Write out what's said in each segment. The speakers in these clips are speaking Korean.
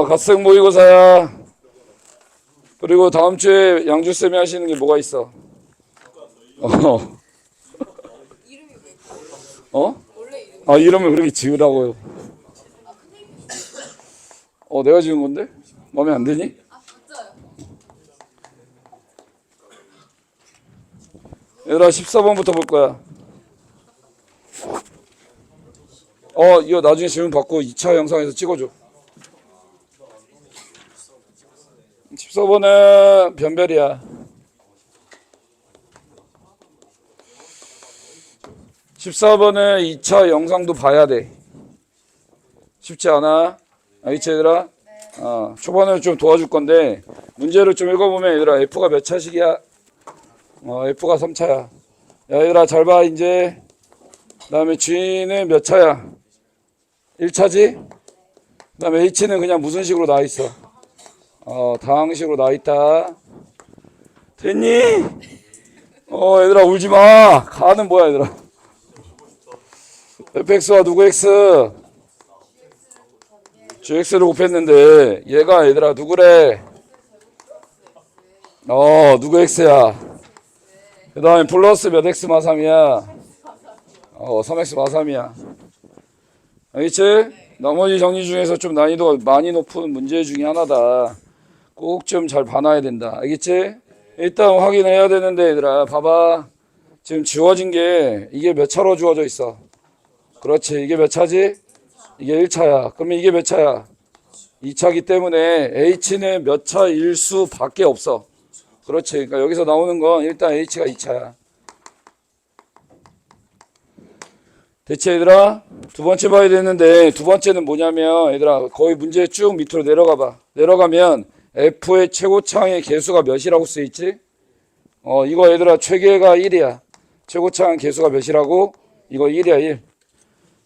갓생 모의고사야. 그리고 다음 주에 양주쌤이 하시는 게 뭐가 있어? 이름을 그렇게 지으라고요. 내가 지은 건데? 마음에 안 드니? 얘들아 14번부터 볼 거야. 이거 나중에 질문 받고 2차 영상에서 찍어줘. 14번은 변별이야. 14번은 2차 영상도 봐야 돼. 쉽지 않아. 알겠지 얘들아? 초반에 좀 도와줄 건데 문제를 좀 읽어보면 얘들아 F가 몇 차식이야? F가 3차야. 야 얘들아 잘 봐 이제. 그 다음에 G는 몇 차야? 1차지? 그 다음에 H는 그냥 무슨 식으로 나와 있어? 다항식으로 나와 있다. 됐니? 얘들아 울지 마. 가는 뭐야 얘들아? fx와 누구 x? gx를 곱했는데 얘가 얘들아 누구래? 누구 x야? 그 다음에 플러스 몇 x 마3이야? 3x 마3이야. 알겠지? 나머지 정리 중에서 좀 난이도가 많이 높은 문제 중에 하나다. 꼭 좀 잘 봐놔야 된다. 알겠지? 일단 확인해야 되는데 얘들아 봐봐. 지금 주어진 게 이게 몇 차로 주어져 있어? 그렇지. 이게 몇 차지? 이게 1차야. 그러면 이게 몇 차야? 2차기 때문에 H는 몇 차일 수밖에 없어. 그렇지. 그러니까 여기서 나오는 건 일단 H가 2차야. 대체 얘들아 두 번째 봐야 되는데 두 번째는 뭐냐면 얘들아 거의 문제 쭉 밑으로 내려가 봐. 내려가면 F의 최고차항의 개수가 몇이라고 쓰여있지? 이거 얘들아 최계가 1이야. 최고차항 개수가 몇이라고? 이거 1이야 1.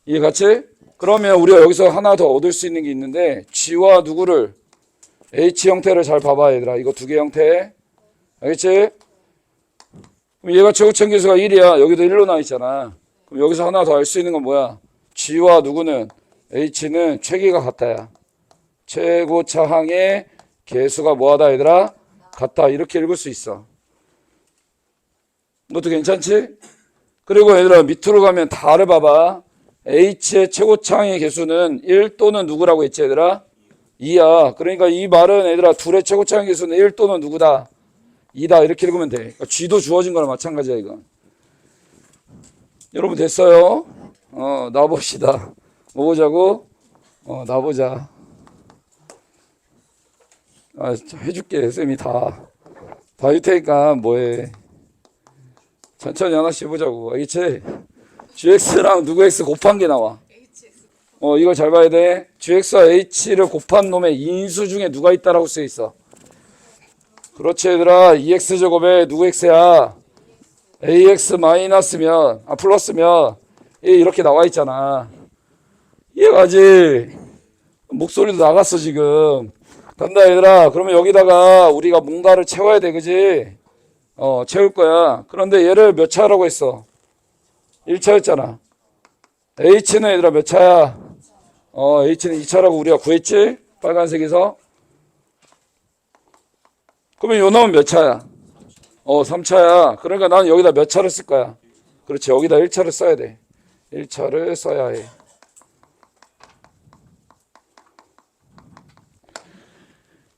이해 갔지? 그러면 우리가 여기서 하나 더 얻을 수 있는 게 있는데 G와 누구를? H 형태를 잘 봐봐 얘들아. 이거 두 개 형태. 알겠지? 그럼 얘가 최고차항 개수가 1이야. 여기도 1로 나와 있잖아. 그럼 여기서 하나 더 알 수 있는 건 뭐야? G와 누구는? H는 최계가 같다야. 최고차항의 개수가 뭐하다 얘들아? 같다. 이렇게 읽을 수 있어. 이것도 괜찮지? 그리고 얘들아 밑으로 가면 다를 봐봐. H의 최고차항의 개수는 1 또는 누구라고 했지 얘들아? 2야. 그러니까 이 말은 얘들아 둘의 최고차항의 개수는 1 또는 누구다? 2다. 이렇게 읽으면 돼. 그러니까 G도 주어진 거랑 마찬가지야 이건. 여러분 됐어요? 놔봅시다. 뭐 보자고? 놔보자. 해줄게. 쌤이 다 할 테니까 뭐해. 천천히 하나씩 해보자고. 알겠지? gx랑 누구 x 곱한 게 나와. 이걸 잘 봐야 돼. gx와 h를 곱한 놈의 인수 중에 누가 있다라고 쓰여 있어. 그렇지 얘들아. 2x제곱에 누구 x야? ax 마이너스면 플러스면 이렇게 나와 있잖아. 이해가지? 목소리도 나갔어 지금. 간다 얘들아. 그러면 여기다가 우리가 뭔가를 채워야 돼. 그지? 채울 거야. 그런데 얘를 몇 차라고 했어? 1차였잖아. H는 얘들아 몇 차야? H는 2차라고 우리가 구했지? 빨간색에서. 그러면 요 놈은 몇 차야? 3차야. 그러니까 나는 여기다 몇 차를 쓸 거야? 그렇지. 여기다 1차를 써야 돼. 1차를 써야 해.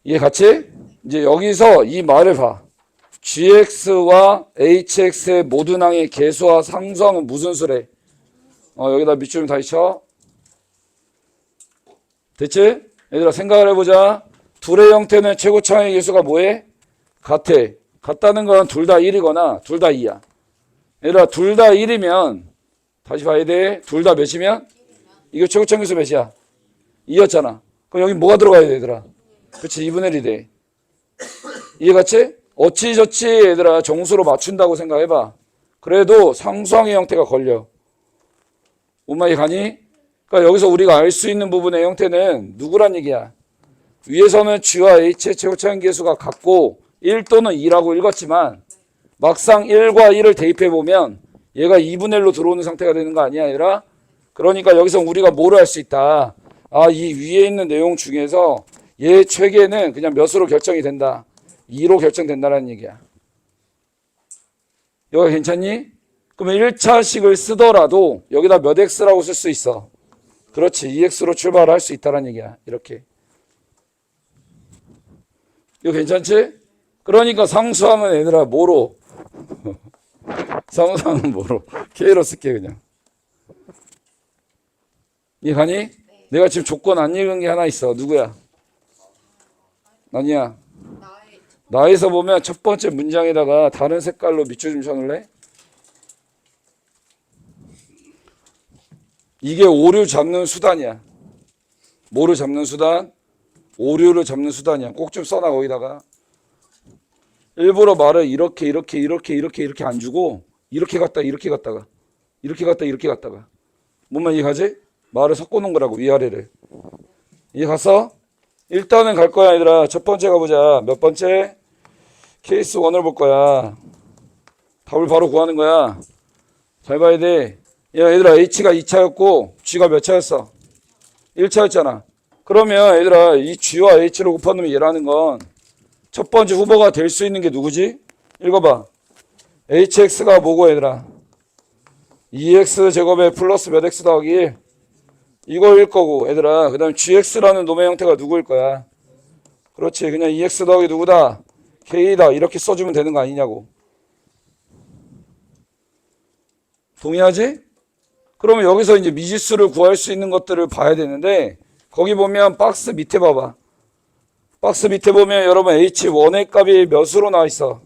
이해 갔지? 이제 여기서 이 말을 봐. gx와 hx의 모든 항의 개수와 상수항은 무슨 수래? 여기다 밑줄 다시 쳐. 됐지? 얘들아 생각을 해보자. 둘의 형태는 최고차항의 개수가 뭐해? 같아. 같다는 건 둘 다 1이거나 둘 다 2야. 얘들아 둘 다 1이면 다시 봐야 돼. 둘 다 몇이면? 이거 최고차항 개수 몇이야? 2였잖아. 그럼 여기 뭐가 들어가야 돼 얘들아? 그렇지 2분의 1이 돼. 이해갔지? 어찌저찌 얘들아 정수로 맞춘다고 생각해봐. 그래도 상수항의 형태가 걸려. 엄마 이해가니? 그러니까 여기서 우리가 알 수 있는 부분의 형태는 누구란 얘기야? 위에서는 G와 H의 최고차항 개수가 같고 1 또는 2라고 읽었지만 막상 1과 1을 대입해보면 얘가 2분의 1로 들어오는 상태가 되는 거 아니야 얘들아? 그러니까 여기서 우리가 뭐를 할 수 있다. 아, 이 위에 있는 내용 중에서 얘 최계는 그냥 몇으로 결정이 된다. 2로 결정된다라는 얘기야. 여기 괜찮니? 그러면 1차식을 쓰더라도 여기다 몇 x라고 쓸 수 있어. 그렇지. 2x로 출발을 할 수 있다는 얘기야. 이렇게. 이거 괜찮지? 그러니까 상수함은 얘들아 뭐로? 상수함은 뭐로? k로 쓸게 그냥. 이해가니? 내가 지금 조건 안 읽은 게 하나 있어. 누구야? 아니야. 나에서 보면 첫 번째 문장에다가 다른 색깔로 밑줄 좀 쳐놓을래? 이게 오류 잡는 수단이야. 뭐를 잡는 수단? 오류를 잡는 수단이야. 꼭 좀 써놔 거기다가. 일부러 말을 이렇게 안 주고 이렇게 갔다 이렇게 갔다가 이렇게 갔다 이렇게 갔다가 뭔말 이해가지? 말을 섞어놓은 거라고 위아래를. 이해 갔어? 일단은 갈 거야 얘들아. 첫 번째 가보자. 몇 번째? 케이스 1을 볼 거야. 답을 바로 구하는 거야. 잘 봐야 돼. 야 얘들아 H가 2차였고 G가 몇 차였어? 1차였잖아. 그러면 얘들아 이 G와 H를 곱하면 얘라는 건 첫 번째 후보가 될 수 있는 게 누구지? 읽어봐. HX가 뭐고 얘들아? 2x 제곱에 플러스 몇 x 더하기 1. 이거일 거고 얘들아. 그 다음에 GX라는 놈의 형태가 누구일 거야? 그렇지. 그냥 2x 더하기 누구다? K다. 이렇게 써주면 되는 거 아니냐고. 동의하지? 그러면 여기서 이제 미지수를 구할 수 있는 것들을 봐야 되는데 거기 보면 박스 밑에 봐봐. 박스 밑에 보면 여러분 H1의 값이 몇으로 나와 있어?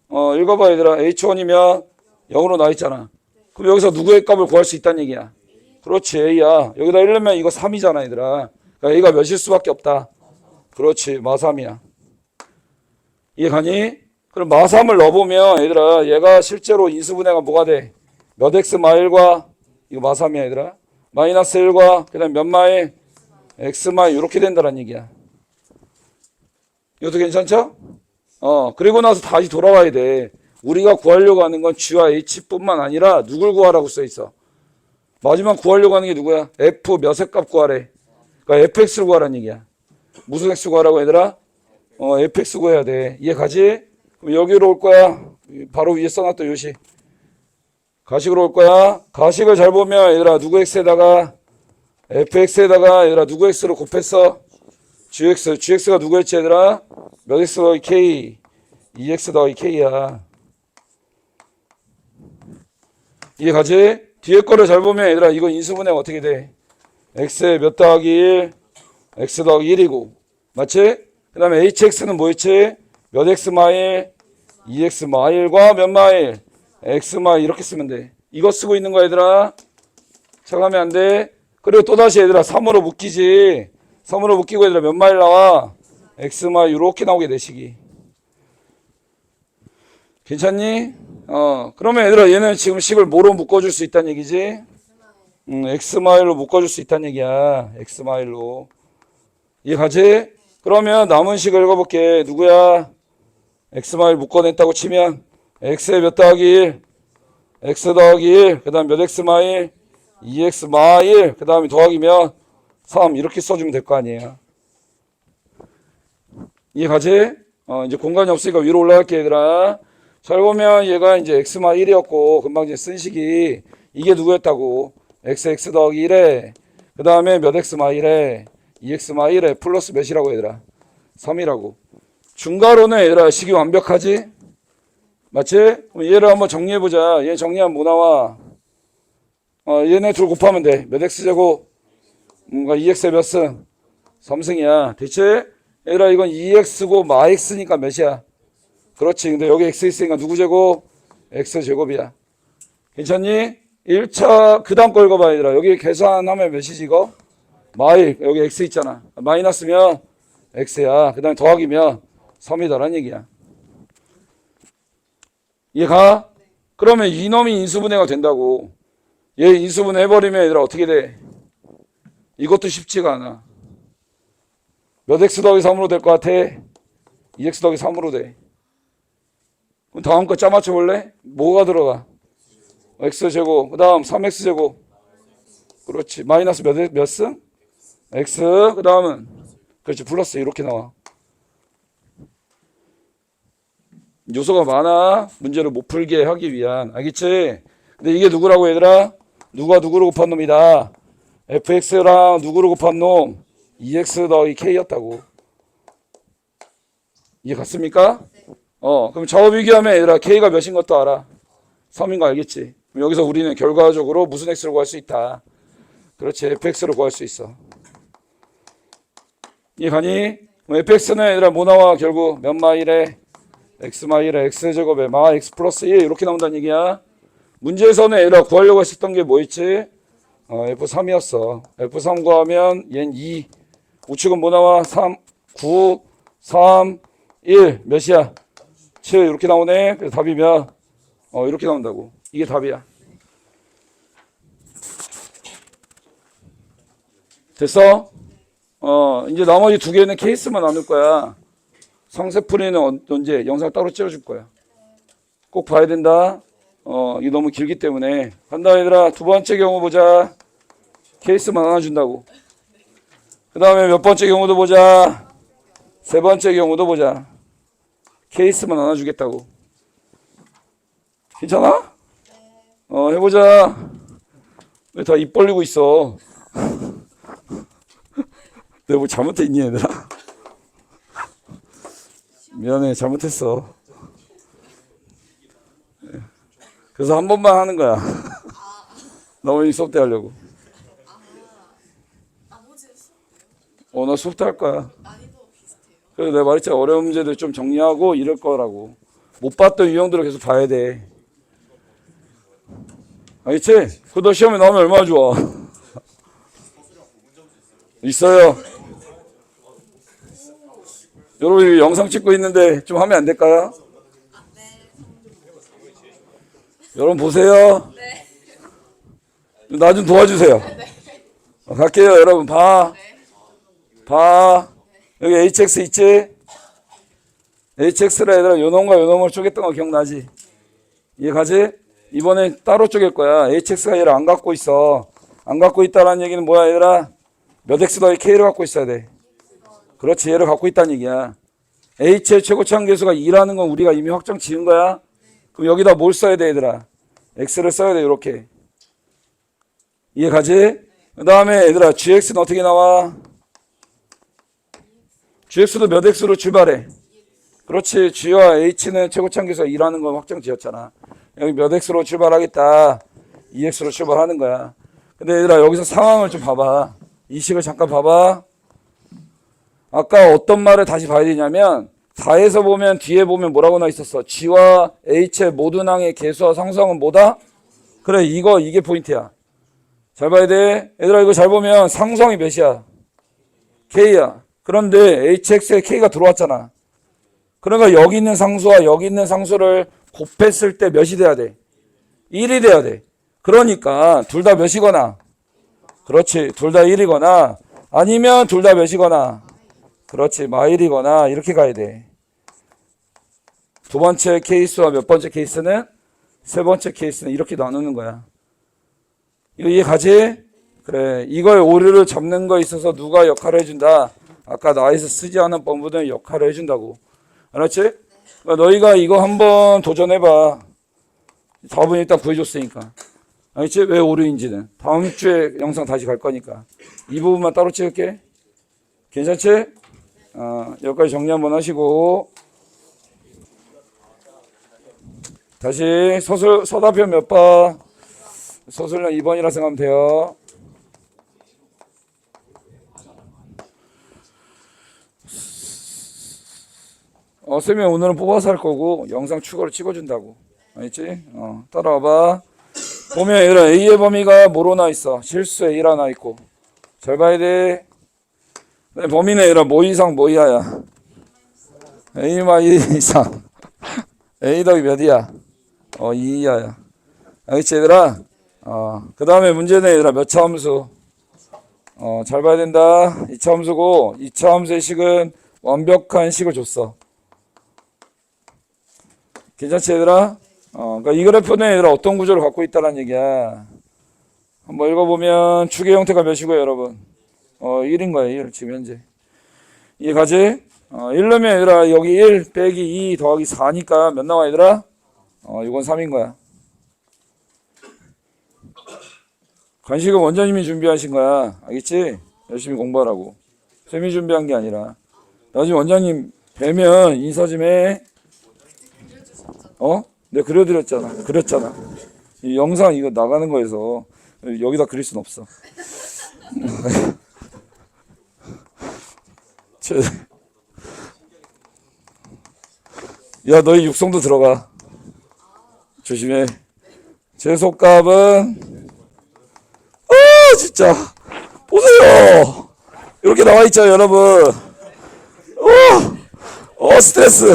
읽어봐 얘들아. H1이면 0으로 나와 있잖아. 그럼 여기서 누구의 값을 구할 수 있다는 얘기야? 그렇지. A야. 여기다 1 넣으면 이거 3이잖아 얘들아. 그러니까 A가 몇일 수밖에 없다. 그렇지. 마3이야. 이해가니? 그럼 마3을 넣어보면 얘들아 얘가 실제로 인수분해가 뭐가 돼? 몇 x 마일과 이거 마3이야 얘들아. 마이너스 1과 그 다음 몇 마일? x 마일 이렇게 된다는 얘기야. 이것도 괜찮죠? 그리고 나서 다시 돌아와야 돼. 우리가 구하려고 하는 건 G와 H뿐만 아니라 누굴 구하라고 써 있어? 마지막 구하려고 하는 게 누구야? F 몇의 값 구하래. 그러니까 fx를 구하라는 얘기야. 무슨 x 구하라고 얘들아? fx 구해야 돼. 이해 가지? 그럼 여기로 올 거야. 바로 위에 써놨던 요시. 가식으로 올 거야. 가식을 잘 보면 얘들아 누구 x에다가 fx에다가 얘들아 누구 x로 곱했어? gx가 누구였지 얘들아? 몇 x 더하기 k 2x 더하기 k야. 이해 가지? 뒤에 거를 잘 보면 얘들아 이거 인수분해가 어떻게 돼? x에 몇 더하기 1 x 더하기 1이고 맞지? 그 다음에 hx는 뭐였지? 몇 x 마일 2x 마일과 몇 마일 x 마일 이렇게 쓰면 돼. 이거 쓰고 있는 거야 얘들아. 착하면 안 돼. 그리고 또다시 얘들아 3으로 묶이지. 3으로 묶이고 얘들아 몇 마일 나와? x 마일 이렇게 나오게 돼 식이. 괜찮니? 그러면 얘들아 얘는 지금 식을 뭐로 묶어줄 수 있다는 얘기지? x 마일로 묶어줄 수 있다는 얘기야. x 마일로. 이해 가지? 그러면 남은 식을 읽어볼게. 누구야? x 마일 묶어냈다고 치면 x에 몇 더하기 1 x 더하기 1 그 다음 몇 x 마일 2x 마일 그 다음에 더하기면 3 이렇게 써주면 될 거 아니에요. 이해 가지? 이제 공간이 없으니까 위로 올라갈게 얘들아. 잘 보면 얘가 이제 x 마 1이었고 금방 이제 쓴 식이 이게 누구였다고? x 더하기 1에 그 다음에 몇 x 마 1에 2x 마 1에 플러스 몇이라고 얘들아? 3이라고. 중괄호는 얘들아 식이 완벽하지? 맞지? 그럼 얘를 한번 정리해보자. 얘 정리하면 뭐 나와? 얘네 둘 곱하면 돼. 몇 x제곱? 뭔가 2x에 몇 승? 3승이야. 대체? 얘들아 이건 2x고 마 x니까 몇이야? 그렇지. 근데 여기 x 있으니까 누구 제곱? x제곱이야. 괜찮니? 1차 그 다음 거 읽어봐 얘들아. 여기 계산하면 몇이지 이거? 마일 여기 x 있잖아. 마이너스면 x야. 그 다음에 더하기면 3이다라는 얘기야. 이해가? 그러면 이놈이 인수분해가 된다고. 얘 인수분해 해버리면 얘들아 어떻게 돼? 이것도 쉽지가 않아. 몇 x 더하기 3으로 될 것 같아? 2x 더하기 3으로 돼. 그럼 다음 거 짜맞춰 볼래? 뭐가 들어가? x제곱 그 다음 3x제곱 그렇지. 마이너스 몇 승? x. 그 다음은 그렇지. 플러스 이렇게 나와. 요소가 많아. 문제를 못 풀게 하기 위한. 알겠지? 근데 이게 누구라고 얘들아? 누가 누구를 곱한 놈이다. fx랑 누구를 곱한 놈? 2x 더하기 k였다고. 이해 갔습니까? 그럼 좌우 비교하면 얘들아 k가 몇인 것도 알아. 3인 거 알겠지? 그럼 여기서 우리는 결과적으로 무슨 x를 구할 수 있다. 그렇지. fx를 구할 수 있어. 이해 가니? fx는 얘들아 뭐 나와? 결국 몇 마일에? x 마일에 x제곱에 마 x 플러스 1 이렇게 나온다는 얘기야. 문제에서는 얘들아 구하려고 했었던 게 뭐 있지? F3이었어. F3 구하면 얘는 2. 우측은 뭐 나와? 3, 9, 3, 1. 몇이야? 7. 이렇게 나오네. 그래서 답이 몇? 이렇게 나온다고. 이게 답이야. 됐어? 이제 나머지 두 개는 케이스만 나눌 거야. 상세풀이는 언제? 영상 따로 찍어줄 거야. 꼭 봐야 된다. 이거 너무 길기 때문에. 간다 얘들아. 두 번째 경우 보자. 케이스만 하나 준다고. 그 다음에 몇 번째 경우도 보자. 세 번째 경우도 보자. 케이스만 하나 주겠다고. 괜찮아? 해보자. 왜 다 입 벌리고 있어? 내가 뭐 잘못했니 얘들아? 미안해, 잘못했어. 그래서 한 번만 하는 거야. 나머지 수업 때 하려고. 나 수업 때 할 거야. 그래서 내가 말했잖아. 어려운 문제들 좀 정리하고 이럴 거라고. 못 봤던 유형들을 계속 봐야 돼. 알겠지? 그거 시험에 나오면 얼마나 좋아. 있어요. 여러분 영상 찍고 있는데 좀 하면 안 될까요? 여러분 보세요. 나 좀 도와주세요. 갈게요. 여러분 봐. 여기 hx 있지? hx라 얘들아 요놈과 요놈을 쪼갰던 거 기억나지? 이해 가지? 이번에 따로 쪼갤 거야. hx가 얘를 안 갖고 있어. 안 갖고 있다는 얘기는 뭐야 얘들아? 몇 x 더하기 k를 갖고 있어야 돼. 그렇지. 얘를 갖고 있다는 얘기야. h의 최고차항 계수가 2라는 건 우리가 이미 확정 지은 거야. 그럼 여기다 뭘 써야 돼 얘들아? x를 써야 돼. 이렇게. 이해 가지? 그 다음에 얘들아 gx는 어떻게 나와? gx도 몇 x로 출발해? 그렇지. g와 h는 최고차항 계수가 2라는 건 확정 지었잖아. 여기 몇 x로 출발하겠다. 2x로 출발하는 거야. 근데 얘들아 여기서 상황을 좀 봐봐. 이 식을 잠깐 봐봐. 아까 어떤 말을 다시 봐야 되냐면 4에서 보면 뒤에 보면 뭐라고 나와 있었어? g와 h의 모든 항의 계수와 상수항은 뭐다? 그래 이게 포인트야. 잘 봐야 돼. 얘들아 이거 잘 보면 상수항이 몇이야? k야. 그런데 hx에 k가 들어왔잖아. 그러니까 여기 있는 상수와 여기 있는 상수를 곱했을 때 몇이 돼야 돼? 1이 돼야 돼. 그러니까 둘 다 몇이거나 그렇지. 둘 다 1이거나 아니면 둘 다 몇이거나 그렇지. 마일이거나 이렇게 가야 돼. 두 번째 케이스와 몇 번째 케이스는? 세 번째 케이스는 이렇게 나누는 거야. 이거 이해 가지? 그래. 이걸 오류를 잡는 거에 있어서 누가 역할을 해준다? 아까 나에서 쓰지 않은 법문은 역할을 해준다고. 알았지? 그러니까 너희가 이거 한번 도전해봐. 답은 일단 구해줬으니까. 알겠지? 왜 오류인지는. 다음 주에 영상 다시 갈 거니까. 이 부분만 따로 찍을게. 괜찮지? 여기까지 정리 한번 하시고. 다시 서답편 몇 번? 서술형 2번이라 생각하면 돼요. 쌤이 오늘은 뽑아서 할 거고 영상 추가로 찍어준다고. 알겠지? 따라와봐. 보면 얘들아 A의 범위가 뭐로 나 있어? 실수 A라 나 있고. 잘 봐야 돼. 근데 범위는 얘들아 뭐 이상 뭐 이하야? A-1 이상. A 더하기 몇이야? 2 이하야. 알겠지 얘들아? 그 다음에 문제는 얘들아 몇 차 함수? 잘 봐야 된다. 2차 함수고 2차 함수의 식은 완벽한 식을 줬어. 괜찮지 얘들아? 그러니까 이 그래프는 얘들아 어떤 구조를 갖고 있다는 얘기야. 한번 읽어보면 축의 형태가 몇이고요, 여러분? 1인 거예요, 1. 지금 현재. 이해가지? 1 넣으면 얘들아, 여기 1 빼기 2 더하기 4니까 몇 나와, 얘들아? 이건 3인 거야. 간식은 원장님이 준비하신 거야. 알겠지? 열심히 공부하라고. 쌤이 준비한 게 아니라. 나중에 원장님 뵈면 인사 좀 해. 내가 그려드렸잖아. 그렸잖아. 이 영상 이거 나가는 거에서 여기다 그릴 순 없어. 야, 너희 육성도 들어가. 조심해. 제속값은 진짜 보세요. 이렇게 나와 있죠, 여러분. 스트레스.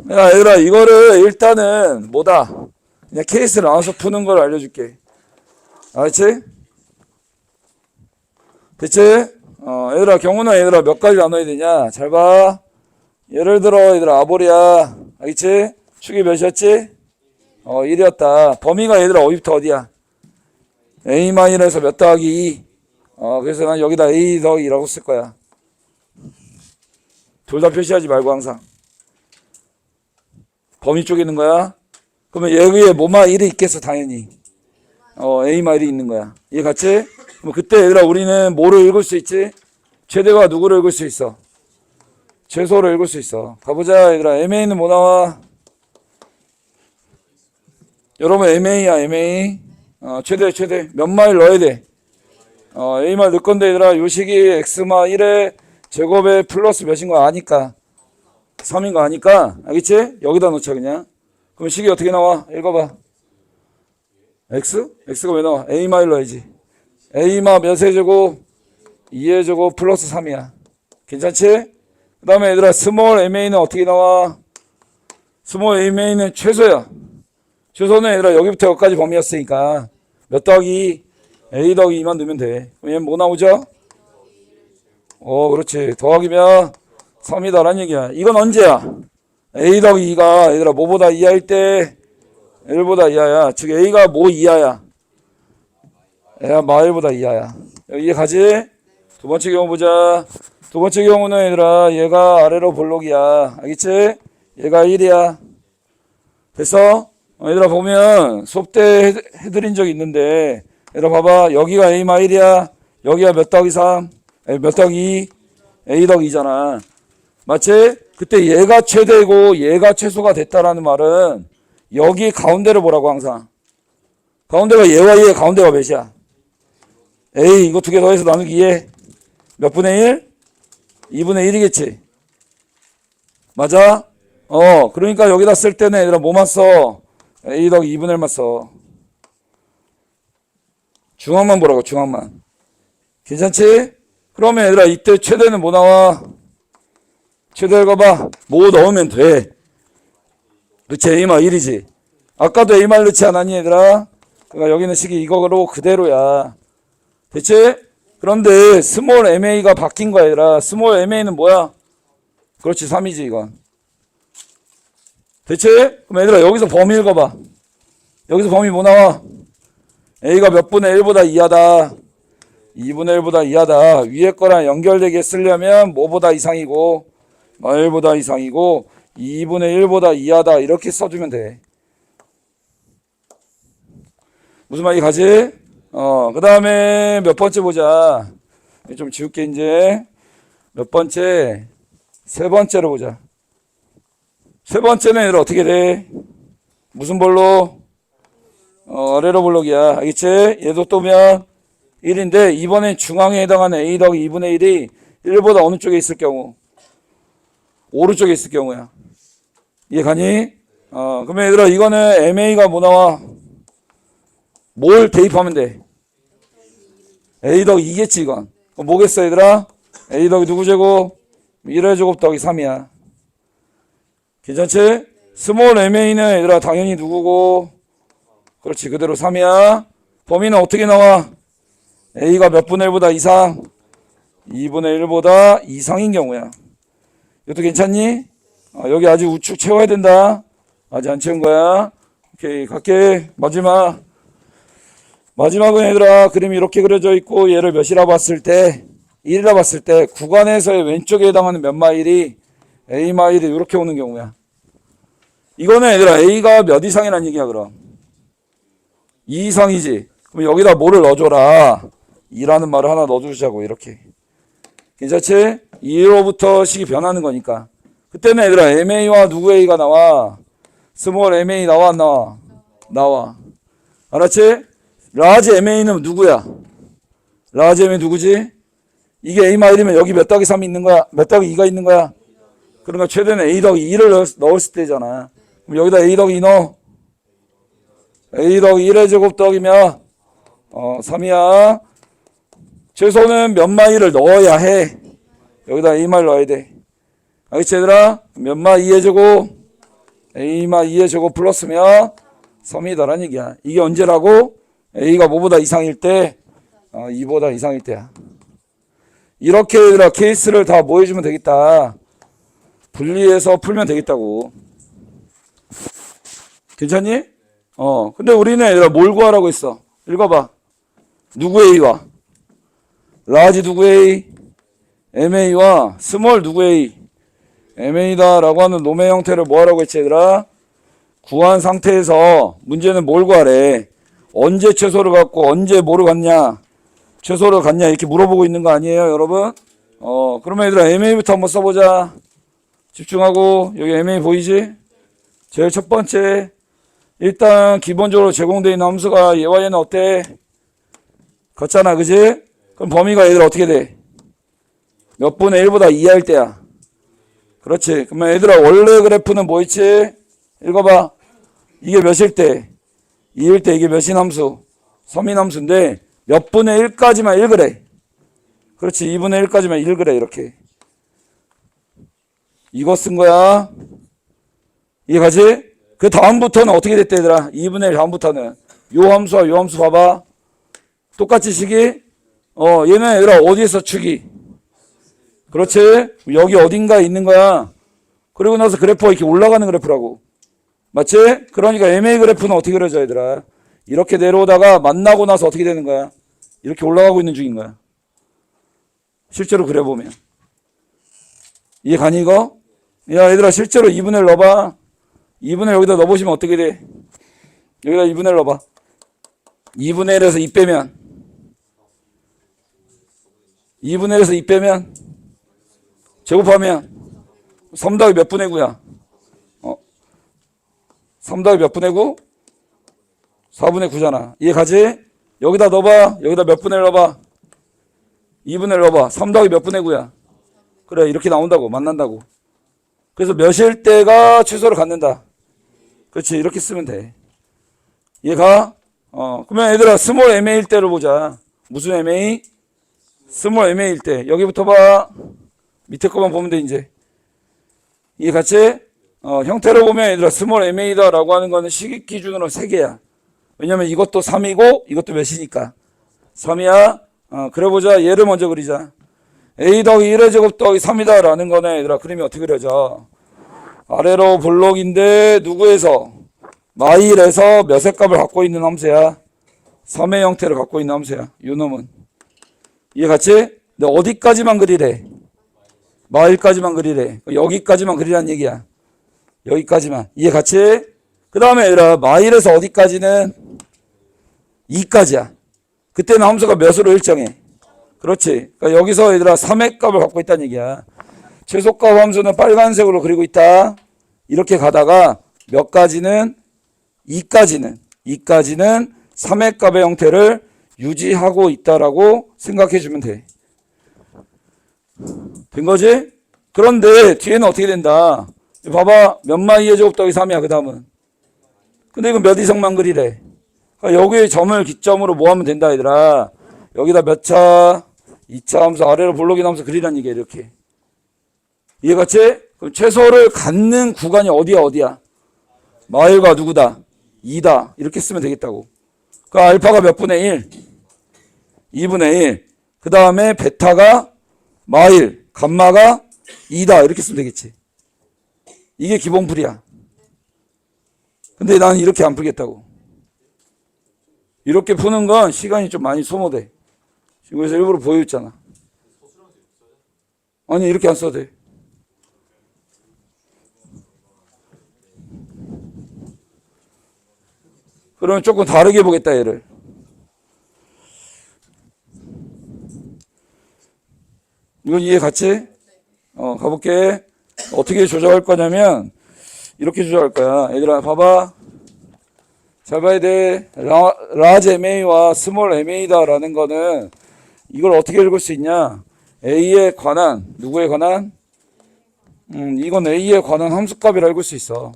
야, 얘들아, 이거를 일단은 뭐다? 그냥 케이스를 나와서 푸는 걸 알려줄게. 알았지? 됐지? 얘들아, 경우는 얘들아 몇 가지 나눠야 되냐? 잘 봐. 예를 들어, 얘들아, 아볼이야. 알겠지? 축이 몇이었지? 1이었다. 범위가 얘들아 어디부터 어디야? A-에서 몇 더하기 2. 그래서 난 여기다 A 더하기 2라고 쓸 거야. 둘 다 표시하지 말고 항상. 범위 쪽에 있는 거야. 그러면 여기에 뭐마 1이 있겠어, 당연히. A마 1이 있는 거야. 이해 갔지? 그럼 그때 얘들아 우리는 뭐를 읽을 수 있지? 최대가 누구를 읽을 수 있어? 최소를 읽을 수 있어. 가보자, 얘들아. MA는 뭐 나와? 여러분, MA야, MA. 최대. 몇 마일 넣어야 돼? A마일 넣을 건데, 얘들아, 요 식이 X마 1의 제곱에 플러스 몇인 거 아니까. 3인 거 아니까. 알겠지? 여기다 놓자, 그냥. 그럼 식이 어떻게 나와? 읽어봐. X? X가 왜 나와? A마일 넣어야지. A마 몇의 제곱? 2의 제곱 플러스 3이야. 괜찮지? 그 다음에 얘들아, 스몰 MA는 어떻게 나와? 스몰 MA는 최소야. 최소는 얘들아, 여기부터 여기까지 범위였으니까. 몇 더하기? A 더하기 2만 넣으면 돼. 그럼 얘는 뭐 나오죠? 그렇지. 더하기면 3이다라는 얘기야. 이건 언제야? A 더하기 2가 얘들아, 뭐보다 이하일 때? 1보다 이하야. 즉, A가 뭐 이하야? 얘가 마 1보다 이하야. 이해 가지? 두 번째 경우 보자. 두 번째 경우는 얘들아, 얘가 아래로 볼록이야. 알겠지? 얘가 1이야. 됐어? 얘들아, 보면 수업 때 해드린 적 있는데, 얘들아 봐봐. 여기가 A 마 1이야. 여기가 몇 더하기 3? 몇 더하기 2? A 더하기 2잖아. 맞지? 그때 얘가 최대고 얘가 최소가 됐다라는 말은 여기 가운데를 보라고 항상. 가운데가 얘와 얘 가운데가 몇이야? A 이거 두 개 더해서 나누기 2에 몇 분의 1? 2분의 1이겠지. 맞아? 그러니까 여기다 쓸 때는 얘들아 뭐만 써? A 더하기 2분의 1만 써. 중앙만 보라고, 중앙만. 괜찮지? 그러면 얘들아 이때 최대는 뭐 나와? 최대 읽어봐. 뭐 넣으면 돼. 그렇지, A마 1이지. 아까도 A마 넣지 않았니 얘들아? 그러니까 여기는 식이 이거로 그대로야. 됐지? 그런데 스몰 MA가 바뀐 거야 얘들아. 스몰 MA는 뭐야? 그렇지, 3이지 이건. 됐지? 그럼 얘들아 여기서 범위 읽어봐. 여기서 범위 뭐 나와? A가 몇 분의 1보다 이하다. 2분의 1보다 이하다. 위에 거랑 연결되게 쓰려면 뭐보다 이상이고 1보다 이상이고 2분의 1보다 이하다. 이렇게 써주면 돼. 무슨 말이 가지? 그 다음에 몇 번째 보자. 좀 지울게 이제. 몇 번째? 세 번째로 보자. 세 번째는 얘들 어떻게 돼? 무슨 볼록? 아래로 볼록이야. 알겠지? 얘도 또면 1인데 이번엔 중앙에 해당하는 A 더하기 2분의 1이 1보다 어느 쪽에 있을 경우? 오른쪽에 있을 경우야. 이해 가니? 그러면 얘들아 이거는 MA가 뭐 나와? 뭘 대입하면 돼? A 더하기 2겠지 이건. 그럼 뭐겠어 얘들아? A 더하기 누구 제곱? 1의 제곱 더하기 3이야. 괜찮지? 스몰 MA는 얘들아 당연히 누구고? 그렇지, 그대로 3이야. 범위는 어떻게 나와? A가 몇 분의 1보다 이상? 2분의 1보다 이상인 경우야. 이것도 괜찮니? 여기 아직 우측 채워야 된다. 아직 안 채운 거야. 오케이, 갈게. 마지막. 마지막은 얘들아 그림이 이렇게 그려져 있고 얘를 몇이라 봤을 때 1이라 봤을 때 구간에서의 왼쪽에 해당하는 몇 마일이 A 마일이 이렇게 오는 경우야. 이거는 얘들아 A가 몇 이상이란 얘기야 그럼? 2 이상이지. 그럼 여기다 뭐를 넣어줘라. 2라는 말을 하나 넣어주자고 이렇게. 괜찮지? 2로부터 식이 변하는 거니까. 그때는 얘들아 MA와 누구 A가 나와? 스몰 MA 나와 안 나와? 나와. 알았지? 라지 MA는 누구야? 라지 MA 누구지? 이게 A 마일이면 여기 몇 더하기 3이 있는 거야? 몇 더하기 2가 있는 거야? 그러니까 최대는 A 더하기 2를 넣었을 때잖아. 그럼 여기다 A 더하기 2 넣어. A 더하기 1의 제곱 더하기 몇? 3이야. 최소는 몇 마일을 넣어야 해. 여기다 A 마일 넣어야 돼. 알겠지 얘들아? 몇 마 2의 제곱? A 마 2의 제곱 플러스 몇? 3이다라는 얘기야. 이게 언제라고? A가 뭐보다 이상일 때? 2보다 이상일 때야. 이렇게 얘들아 케이스를 다 뭐 해주면 되겠다. 분리해서 풀면 되겠다고. 괜찮니? 근데 우리는 얘들아 뭘 구하라고 했어? 읽어봐. 누구 A와? 라지 누구 A? MA와 스몰 누구 A? MA다 라고 하는 놈의 형태를 뭐 하라고 했지 얘들아? 구한 상태에서 문제는 뭘 구하래? 언제 최소를 갖고 언제 뭐를 갖냐? 최소를 갖냐 이렇게 물어보고 있는 거 아니에요 여러분? 그러면 얘들아 MA부터 한번 써보자. 집중하고 여기 MA 보이지? 제일 첫 번째 일단 기본적으로 제공되어 있는 함수가 얘와 얘는 어때? 같잖아 그지? 그럼 범위가 얘들 어떻게 돼? 몇 분의 1보다 이하일 때야. 그렇지. 그러면 얘들아 원래 그래프는 뭐 있지? 읽어봐. 이게 몇일 때? 2일 때 이게 몇인 함수? 3인 함수인데 몇 분의 1까지만 1 그래. 그렇지. 2분의 1까지만 1 그래 이렇게. 이거 쓴 거야. 이해가지? 그 다음부터는 어떻게 됐대 얘들아? 2분의 1 다음부터는 요 함수와 요 함수 봐봐. 똑같이 식이? 얘는 얘들아 어디에서 축이? 그렇지? 여기 어딘가에 있는 거야. 그리고 나서 그래프가 이렇게 올라가는 그래프라고. 맞지? 그러니까 MA 그래프는 어떻게 그려져 얘들아? 이렇게 내려오다가 만나고 나서 어떻게 되는 거야? 이렇게 올라가고 있는 중인 거야. 실제로 그려보면. 이해 가니 이거? 야 얘들아 실제로 2분의 1 넣어봐. 2분의 1 여기다 넣어보시면 어떻게 돼? 여기다 2분의 1 넣어봐. 2분의 1에서 2 빼면 2분의 1에서 2 빼면 제곱하면 3 더하기 몇 분의 9야? 3 더하기 몇 분의 9? 4분의 9잖아. 이해 가지? 여기다 넣어봐. 여기다 몇 분의 1 넣어봐. 2분의 1 넣어봐. 3 더하기 몇 분의 9야? 그래 이렇게 나온다고. 만난다고. 그래서 몇일 때가 최소를 갖는다. 그렇지 이렇게 쓰면 돼. 이해가? 그러면 얘들아 스몰 MA일 때를 보자. 무슨 MA? 스몰 MA일 때. 여기부터 봐. 밑에 거만 보면 돼 이제. 이해 갔지? 형태를 보면 얘들아 스몰 MA다 라고 하는 거는 식익 기준으로 3개야. 왜냐면 이것도 3이고 이것도 몇이니까 3이야. 그래 보자. 얘를 먼저 그리자. A 더하기 1의 제곱 더하기 3이다 라는 거네. 얘들아 그림이 어떻게 그려져? 아래로 볼록인데 누구에서? 마일에서 몇의 값을 갖고 있는 함수야? 3의 형태를 갖고 있는 함수야. 요 놈은. 이해 갔지? 근데 어디까지만 그리래? 마일까지만 그리래. 여기까지만 그리란 얘기야. 여기까지만. 이해 갔지? 그 다음에 얘들아 마일에서 어디까지는? 2까지야. 그때는 함수가 몇으로 일정해? 그렇지. 그러니까 여기서 얘들아 3의 값을 갖고 있다는 얘기야. 최소값 함수는 빨간색으로 그리고 있다. 이렇게 가다가 몇 가지는 2까지는 3의 값의 형태를 유지하고 있다라고 생각해 주면 돼. 된 거지? 그런데 뒤에는 어떻게 된다? 봐봐. 몇 마 2의 제곱 더하기 3이야 그 다음은. 근데 이건 몇 이상만 그리래. 그러니까 여기에 점을 기점으로 뭐 하면 된다 얘들아. 여기다 몇 차? 2차 함수 아래로 볼록인 함수 그리란 얘기야 이렇게. 이해갔지? 그럼 최소를 갖는 구간이 어디야? 마일과 누구다? 2다. 이렇게 쓰면 되겠다고. 그 알파가 몇 분의 1? 2분의 1. 그 다음에 베타가 마일, 감마가 2다. 이렇게 쓰면 되겠지. 이게 기본풀이야. 근데 나는 이렇게 안 풀겠다고. 이렇게 푸는 건 시간이 좀 많이 소모돼. 그래서 일부러 보여줬잖아. 아니, 이렇게 안 써도 돼. 그러면 조금 다르게 보겠다, 얘를. 이건 이해 갔지? 가볼게. 어떻게 조작할 거냐면, 이렇게 조작할 거야. 얘들아, 봐봐. 잘 봐야 돼. 라지 MA와 스몰 MA다라는 거는, 이걸 어떻게 읽을 수 있냐? A에 관한, 누구에 관한? 이건 A에 관한 함수값이라 읽을 수 있어.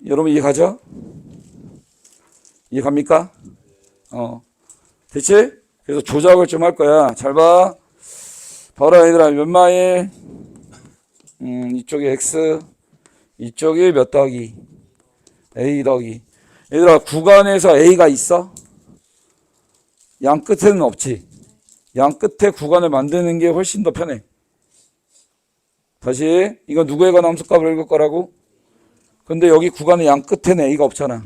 여러분 이해 가죠? 이해 갑니까? 됐지? 그래서 조작을 좀 할 거야. 잘 봐. 봐라 얘들아, 몇 마일? 이쪽이 x, 이쪽이 몇 더하기? a 더하기. 얘들아, 구간에서 a가 있어? 양 끝에는 없지. 양 끝에 구간을 만드는 게 훨씬 더 편해. 다시, 이거 누구에 관한 함수값을 읽을 거라고? 근데 여기 구간의 양 끝에는 a가 없잖아.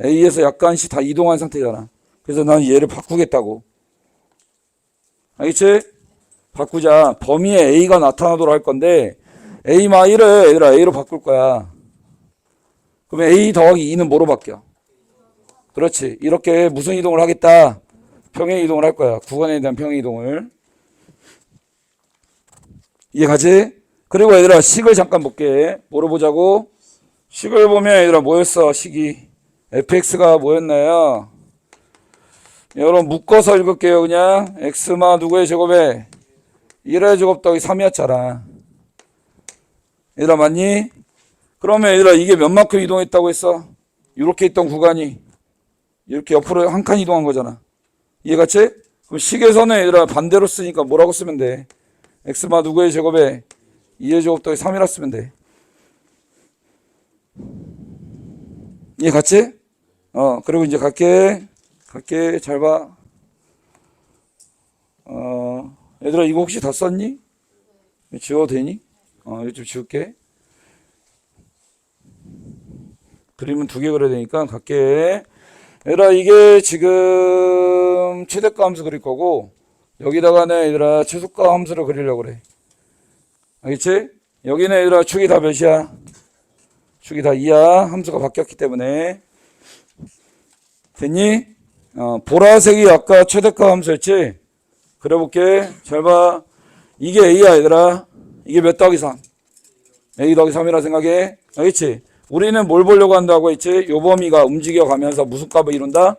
a에서 약간씩 다 이동한 상태잖아. 그래서 난 얘를 바꾸겠다고. 알겠지? 바꾸자. 범위에 a가 나타나도록 할 건데 a-1을 얘들아 a로 바꿀 거야. 그러면 a 더하기 2는 뭐로 바뀌어? 그렇지. 이렇게 무슨 이동을 하겠다? 평행 이동을 할 거야. 구간에 대한 평행 이동을. 이해 가지? 그리고 얘들아, 식을 잠깐 볼게. 뭐로 보자고? 식을 보면 얘들아, 뭐였어? 식이 fx가 뭐였나요? 여러분 묶어서 읽을게요. 그냥 x마 누구의 제곱에 1의 제곱 더하기 3이었잖아. 얘들아, 맞니? 그러면 얘들아, 이게 몇 만큼 이동했다고 했어? 이렇게 있던 구간이 이렇게 옆으로 한 칸 이동한 거잖아. 이해갔지? 그럼 식에서는 얘들아 반대로 쓰니까 뭐라고 쓰면 돼? x마 누구의 제곱에 2의 제곱 더하기 3이라 쓰면 돼. 이해갔지? 그리고 이제 갈게. 잘 봐. 얘들아, 이거 혹시 다 썼니? 지워도 되니? 이거 좀 지울게. 그림은 2개 그려야 되니까 갈게. 얘들아, 이게 지금 최대가 함수 그릴 거고, 여기다가는 얘들아 최소가 함수를 그리려고 그래. 알겠지? 여기는 얘들아 축이 다 몇이야? 축이 다 2야. 함수가 바뀌었기 때문에. 됐니? 보라색이 아까 최대가 함수였지? 그려볼게. 잘 봐. 이게 A야, 얘들아. 이게 몇 더하기 3? A 더하기 3이라 생각해. 알겠지? 우리는 뭘 보려고 한다고 했지? 요 범위가 움직여가면서 무슨 값을 이룬다?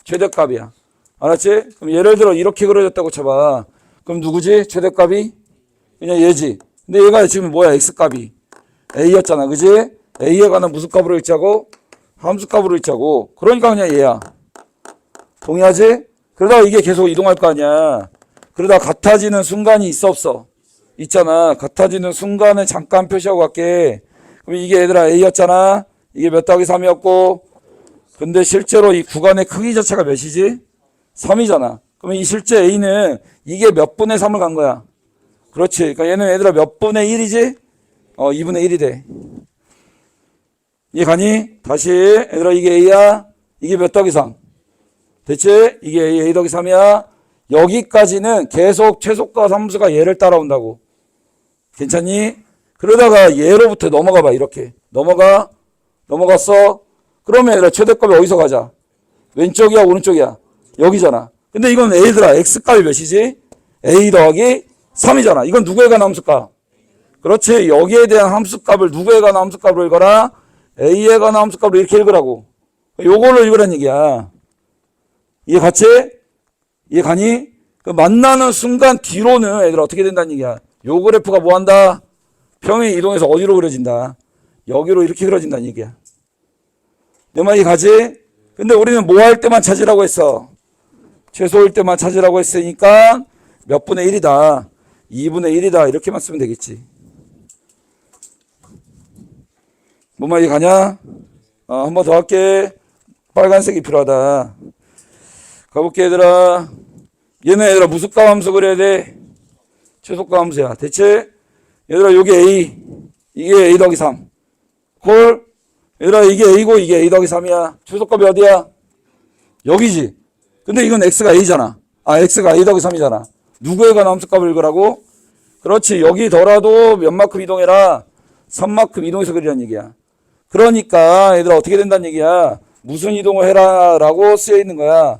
최대값이야. 알았지? 그럼 예를 들어 이렇게 그려졌다고 쳐봐. 그럼 누구지? 최대값이? 그냥 얘지. 근데 얘가 지금 뭐야? X값이. A였잖아. 그지? A에 관한 무슨 값으로 읽자고? 함수값으로 읽자고. 그러니까 그냥 얘야. 동의하지? 그러다가 이게 계속 이동할 거 아니야. 그러다 같아지는 순간이 있어 없어? 있잖아. 같아지는 순간을 잠깐 표시하고 갈게. 그럼 이게 얘들아 A였잖아. 이게 몇 더하기 3이었고. 근데 실제로 이 구간의 크기 자체가 몇이지? 3이잖아. 그러면 이 실제 A는 이게 몇 분의 3을 간 거야? 그렇지. 그러니까 얘는 얘들아 몇 분의 1이지? 2분의 1이 돼. 이해 가니? 다시 얘들아, 이게 A야. 이게 몇 더하기 3? 됐지? 이게 A 더하기 3이야. 여기까지는 계속 최소가 함수가 얘를 따라온다고. 괜찮니? 그러다가 얘로부터 넘어가 봐. 이렇게 넘어갔어. 그러면 얘들아 최대값이 어디서 가자? 왼쪽이야 오른쪽이야? 여기잖아. 근데 이건 A들아 X값이 몇이지? A 더하기 3이잖아. 이건 누구에 관한 함수값? 그렇지. 여기에 대한 함수값을 누구에 관한 함수값으로 읽어라? A에 관한 함수값으로 이렇게 읽으라고. 요걸로 읽으란 얘기야. 이해 갔지? 이해 가니? 그 만나는 순간 뒤로는 애들 어떻게 된다는 얘기야. 요 그래프가 뭐 한다? 평행 이동해서 어디로 그려진다? 여기로 이렇게 그려진다는 얘기야. 내 말 이해가지? 근데 우리는 뭐 할 때만 찾으라고 했어? 최소일 때만 찾으라고 했으니까 몇 분의 1이다. 2분의 1이다. 이렇게만 쓰면 되겠지. 뭔 말이 가냐? 한 번 더 할게. 빨간색이 필요하다. 가볼게 얘들아. 얘는 얘들아 무슨 값 함수 그려야 돼? 최소값 함수야. 대체 얘들아, 요게 A. 이게 A 더하기 3. 콜. 얘들아, 이게 A고 이게 A 더하기 3이야. 최소값이 어디야? 여기지. 근데 이건 X가 A잖아. X가 A 더하기 3이잖아. 누구에 관한 함수값을 읽으라고? 그렇지. 여기더라도 몇 만큼 이동해라? 3만큼 이동해서 그리라는 얘기야. 그러니까 얘들아 어떻게 된다는 얘기야? 무슨 이동을 해라 라고 쓰여 있는 거야.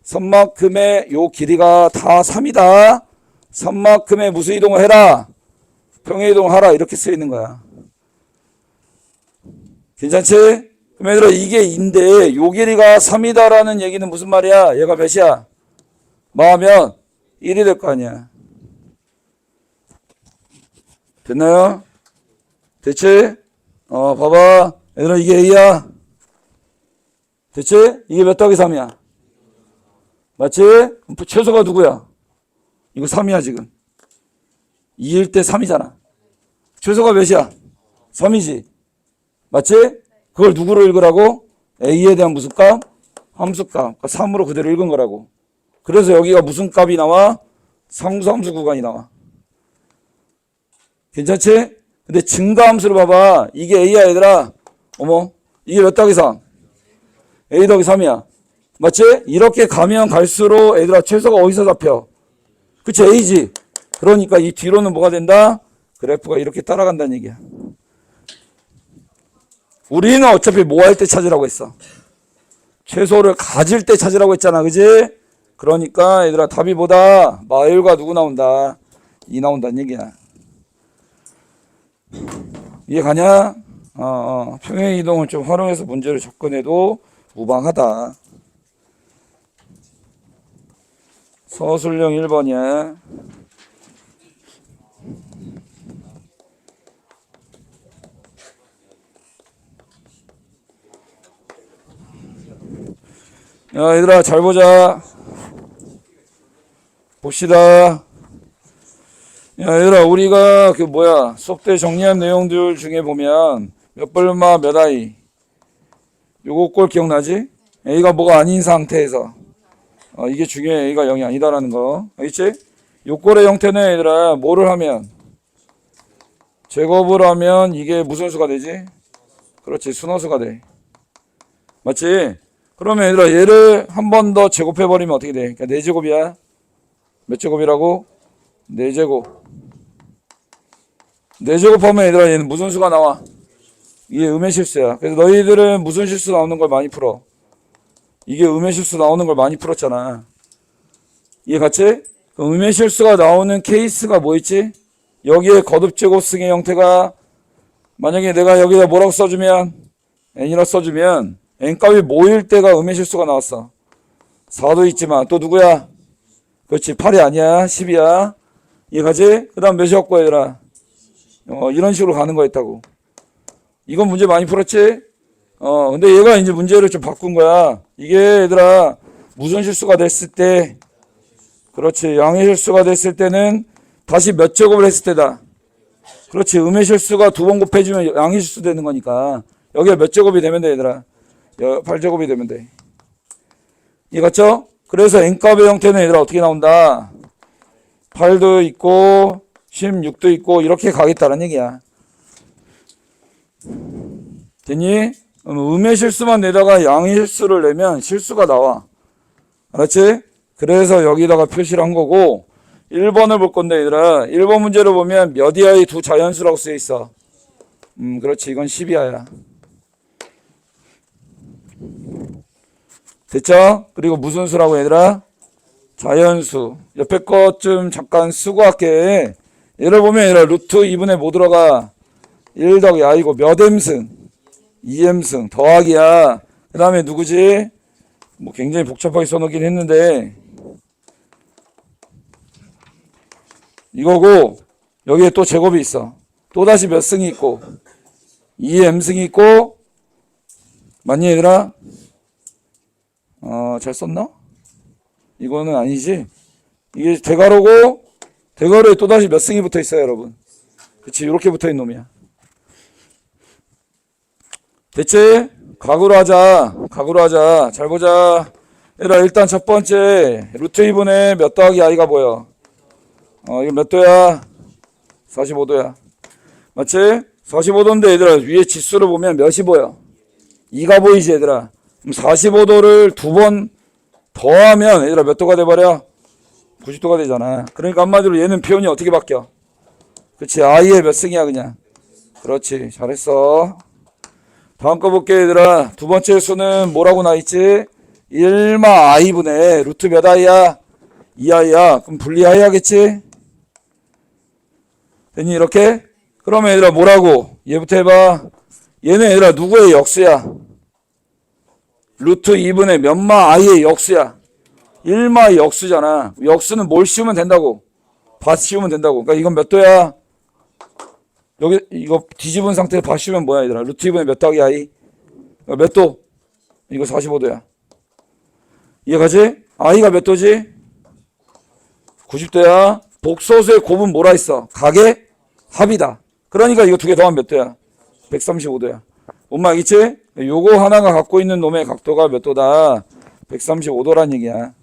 선만큼의 요 길이가 다 3이다. 선만큼의 무슨 이동을 해라? 평행 이동을 하라. 이렇게 쓰여 있는 거야. 괜찮지? 그럼 얘들아 이게 2인데 요 길이가 3이다라는 얘기는 무슨 말이야? 얘가 몇이야? 뭐하면 1이 될 거 아니야. 됐나요? 됐지? 봐봐. 얘들아 이게 A야. 됐지? 이게 몇 더하기 3이야? 맞지? 최소가 누구야? 이거 3이야 지금. 2일 때 3이잖아. 최소가 몇이야? 3이지. 맞지? 그걸 누구로 읽으라고? A에 대한 무슨 값? 함수값. 그러니까 3으로 그대로 읽은 거라고. 그래서 여기가 무슨 값이 나와? 상수함수 구간이 나와. 괜찮지? 근데 증가함수를 봐봐. 이게 A야 얘들아. 어머 이게 몇 더하기 3? A 더하기 3이야. 맞지? 이렇게 가면 갈수록 얘들아 최소가 어디서 잡혀? 그치 A지. 그러니까 이 뒤로는 뭐가 된다? 그래프가 이렇게 따라간다는 얘기야. 우리는 어차피 뭐 할 때 찾으라고 했어? 최소를 가질 때 찾으라고 했잖아. 그지? 그러니까 얘들아 답이 뭐다? 마일과 누구 나온다? 2 나온다는 얘기야. 이해 가냐? 평행 이동을 좀 활용해서 문제를 접근해도 무방하다. 서술형 1번이야. 야, 얘들아, 잘 보자. 봅시다. 야, 얘들아, 우리가 수업 때 정리한 내용들 중에 보면 몇 벌마 몇 아이. 요거 꼴 기억나지? A가 뭐가 아닌 상태에서. 이게 중요해. A가 0이 아니다라는 거. 알겠지? 요 꼴의 형태는 얘들아, 뭐를 하면? 제곱을 하면 이게 무슨 수가 되지? 그렇지, 순허수가 돼. 맞지? 그러면 얘들아 얘를 한 번 더 제곱해버리면 어떻게 돼? 그러니까 4제곱이야. 몇 제곱이라고? 4제곱. 4제곱하면 얘들아 얘는 무슨 수가 나와? 이게 음의 실수야. 그래서 너희들은 무슨 실수 나오는 걸 많이 풀어? 이게 음의 실수 나오는 걸 많이 풀었잖아. 이해 갔지? 음의 실수가 나오는 케이스가 뭐 있지? 여기에 거듭제곱승의 형태가 만약에 내가 여기다 뭐라고 써주면 n이라고 써주면 n값이 모일 때가 음의 실수가 나왔어. 4도 있지만 또 누구야? 그렇지 8이 아니야 10이야. 이해가지? 그 다음 몇이었고 얘들아 이런 식으로 가는 거였다고. 이건 문제 많이 풀었지? 근데 얘가 이제 문제를 좀 바꾼 거야. 이게 얘들아 무슨 실수가 됐을 때 그렇지 양의 실수가 됐을 때는 다시 몇 제곱을 했을 때다. 그렇지 음의 실수가 2번 곱해지면 양의 실수 되는 거니까 여기가 몇 제곱이 되면 돼 얘들아 8제곱이 되면 돼. 이해갔죠? 그래서 n값의 형태는 얘들아 어떻게 나온다? 8도 있고 16도 있고 이렇게 가겠다는 얘기야. 됐니? 음의 실수만 내다가 양의 실수를 내면 실수가 나와. 알았지? 그래서 여기다가 표시를 한 거고 1번을 볼 건데 얘들아 1번 문제로 보면 몇 이하의 두 자연수라고 쓰여 있어. 그렇지 이건 10이하야. 됐죠? 그리고 무슨 수라고 얘들아? 자연수. 옆에 것 좀 잠깐 쓰고 할게. 얘를 보면 얘들아 루트 2분의 뭐 들어가? 1 더하기 i고 몇 m승? 2m승 더하기야. 그 다음에 누구지? 뭐 굉장히 복잡하게 써놓긴 했는데 이거고 여기에 또 제곱이 있어. 또다시 몇 승이 있고 2m승이 있고 맞니 얘들아? 잘 썼나? 이거는 아니지. 이게 대괄호고 대괄호에 또다시 몇 승이 붙어 있어요 여러분. 그치 이렇게 붙어 있는 놈이야. 됐지? 각으로 하자. 잘 보자. 얘들아 일단 첫 번째 루트 2분의 몇 더하기 i가 뭐야? 이거 몇 도야? 45도야. 맞지? 45도인데 얘들아 위에 지수를 보면 몇이 보여? 2가 보이지 얘들아. 그럼 45도를 두 번 더하면 얘들아 몇 도가 돼버려? 90도가 되잖아. 그러니까 한마디로 얘는 표현이 어떻게 바뀌어? 그치, i의 몇 승이야 그냥. 그렇지, 잘했어. 다음 거 볼게 얘들아. 두 번째 수는 뭐라고 나있지? 1마 i분의 루트 몇 i야? 2i야. 그럼 분리해야겠지? 됐니 이렇게? 그러면 얘들아 뭐라고? 얘부터 해봐. 얘는 얘들아 누구의 역수야? 루트 2분의 몇마 i의 역수야? 1마의 역수잖아. 역수는 뭘 씌우면 된다고? 밭 씌우면 된다고. 그러니까 이건 몇 도야? 여기 이거 뒤집은 상태에서 밭 씌우면 뭐야 얘들아? 루트 2분의 몇 더하기 i? 그러니까 몇 도? 이거 45도야. 이해가지? i가 몇 도지? 90도야. 복소수의 곱은 뭐라 했어? 각의 합이다. 그러니까 이거 두 개 더하면 몇 도야? 135도야. 뭔 말이지? 요거 하나가 갖고 있는 놈의 각도가 몇 도다? 135도란 얘기야.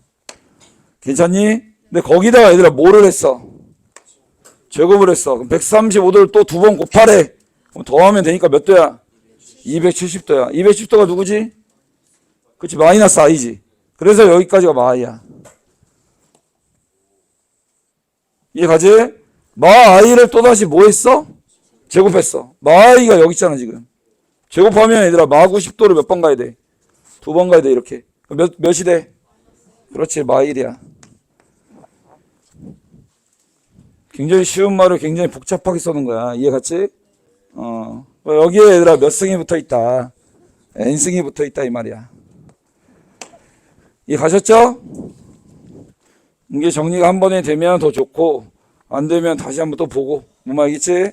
괜찮니? 근데 거기다가 얘들아 뭐를 했어? 제곱을 했어. 그럼 135도를 또 두 번 곱하래. 그럼 더하면 되니까 몇 도야? 270도야. 210도가 누구지? 그치, 마이너스 i지. 그래서 여기까지가 마이야. 이해가지? 마이를 또다시 뭐 했어? 제곱했어. 마이가 여기 있잖아 지금. 제곱하면 얘들아 마 90도를 몇 번 가야 돼? 두 번 가야 돼 이렇게. 몇이 돼? 그렇지, 마일이야. 굉장히 쉬운 말을 굉장히 복잡하게 써는 거야. 이해갔지? 여기에 얘들아 몇 승이 붙어 있다. n승이 붙어 있다 이 말이야. 이해가셨죠? 이게 정리가 한 번에 되면 더 좋고 안 되면 다시 한번 또 보고. 뭔 말이겠지?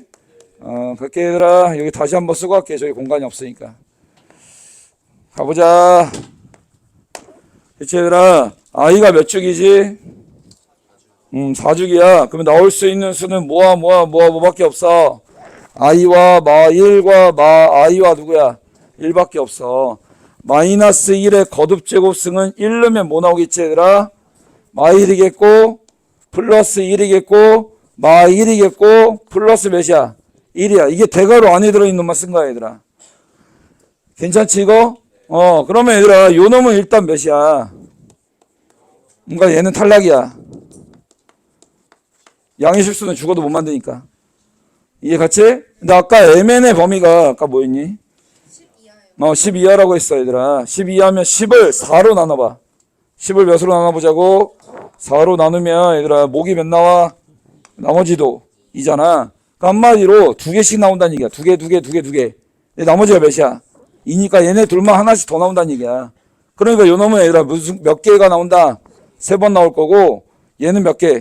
그렇게 얘들아 여기 다시 한번 쓰고 갈게. 저기 공간이 없으니까. 가보자. 그치 얘들아 i가 몇 축이지? 4축이야. 그러면 나올 수 있는 수는 뭐밖에 없어? i와 마 1과 마 i와 누구야? 1밖에 없어. 마이너스 1의 거듭제곱승은 1 넣으면 뭐 나오겠지 얘들아? 마 1이겠고 플러스 1이겠고 마 1이겠고 플러스 몇이야? 1이야. 이게 대괄호 안에 들어있는 놈만 쓴 거야 얘들아. 괜찮지 이거? 그러면 얘들아 요 놈은 일단 몇이야? 그러니까 얘는 탈락이야. 양의 실수는 죽어도 못 만드니까. 이해갔지? 근데 아까 mn의 범위가 아까 뭐였니? 12하요. 12하라고 했어 얘들아. 12하면 10을 4로 나눠봐. 10을 몇으로 나눠보자고? 4로 나누면 얘들아 목이 몇 나와? 나머지도 2잖아. 그러니까 한마디로 두 개씩 나온다는 얘기야. 두 개. 나머지가 몇이야? 2니까 얘네 둘만 하나씩 더 나온다는 얘기야. 그러니까 요 놈은 얘들아 몇 개가 나온다? 3번 나올 거고 얘는 몇 개?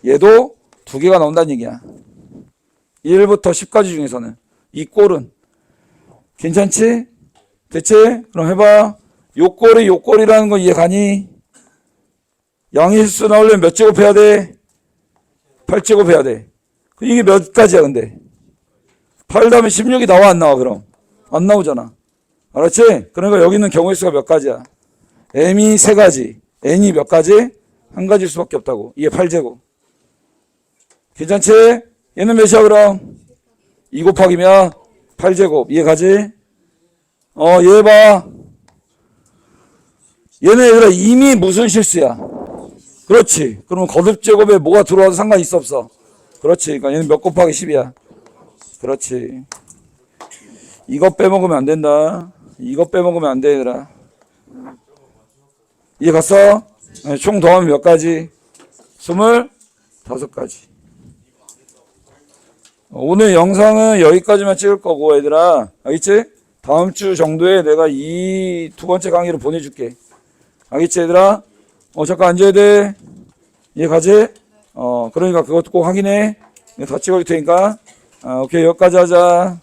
얘도 2개가 나온다는 얘기야. 1부터 10까지 중에서는. 이 꼴은. 괜찮지? 됐지? 그럼 해봐. 요 꼴이라는 거 이해가니? 양의 실수 나오려면 몇 제곱 해야 돼? 8제곱 해야 돼. 이게 몇 가지야 근데? 8 다음에 16이 나와 안 나와 그럼? 안 나오잖아. 알았지? 그러니까 여기 있는 경우의 수가 몇 가지야? m이 3가지. n이 몇 가지? 한 가지일 수밖에 없다고. 이게 8제곱. 괜찮지? 얘는 몇이야 그럼? 2 곱하기면 8제곱. 이해가지? 얘 봐. 얘는 얘들아 이미 무슨 실수야? 그렇지. 그러면 거듭제곱에 뭐가 들어와도 상관이 있어 없어? 그렇지. 그러니까 얘는 몇 곱하기 10이야? 그렇지. 이거 빼먹으면 안 된다. 이거 빼먹으면 안 돼 얘들아. 이해 갔어? 총 더하면 몇 가지? 25가지. 오늘 영상은 여기까지만 찍을 거고 얘들아 알겠지? 다음 주 정도에 내가 이 두 번째 강의를 보내줄게. 알겠지 얘들아? 잠깐 앉아야 돼. 이해 가지? 그러니까 그것도 꼭 확인해. 다 찍어줄 테니까. 오케이 여기까지 하자.